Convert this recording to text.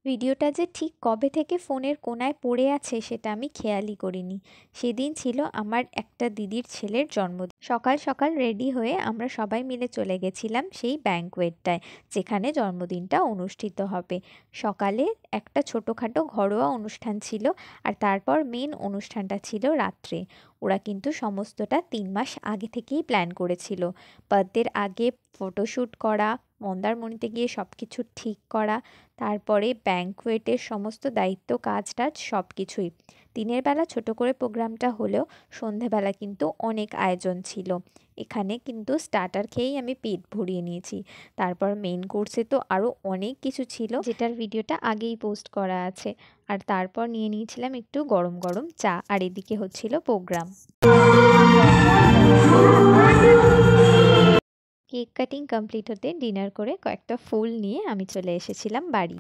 ভিডিওটা যে ঠিক কবে থেকে ফোনের কোণায় পড়ে আছে সেটা আমি খেয়ালই করিনি। সেদিন ছিল আমার একটা দিদির ছেলের জন্মদিন। সকাল সকাল রেডি হয়ে আমরা সবাই মিলে চলে গেছিলাম সেই ব্যাঙ্কোয়েটটায়, যেখানে জন্মদিনটা অনুষ্ঠিত হবে। সকালে একটা ছোটোখাটো ঘরোয়া অনুষ্ঠান ছিল, আর তারপর মেন অনুষ্ঠানটা ছিল রাত্রে। ওরা কিন্তু সমস্তটা 3 মাস আগে থেকেই প্ল্যান করেছিল। বার্থডের আগে ফটোশ্যুট করা, মন্দারমণিতে গিয়ে সব কিছু ঠিক করা, তারপরে ব্যাঙ্কোয়েটের সমস্ত দায়িত্ব, কাজ টাজ সব কিছুই। দিনের বেলা ছোট করে প্রোগ্রামটা হলেও সন্ধেবেলা কিন্তু অনেক আয়োজন ছিল। এখানে কিন্তু স্টার্টার খেয়েই আমি পেট ভরিয়ে নিয়েছি। তারপর মেন কোর্সে তো আরও অনেক কিছু ছিল, যেটার ভিডিওটা আগেই পোস্ট করা আছে। আর তারপর নিয়ে নিয়েছিলাম একটু গরম গরম চা, আর এদিকে হচ্ছিল প্রোগ্রাম। কেক কাটিং কমপ্লিট হতে ডিনার করে কয়েকটা ফুল নিয়ে আমি চলে এসেছিলাম বাড়ি।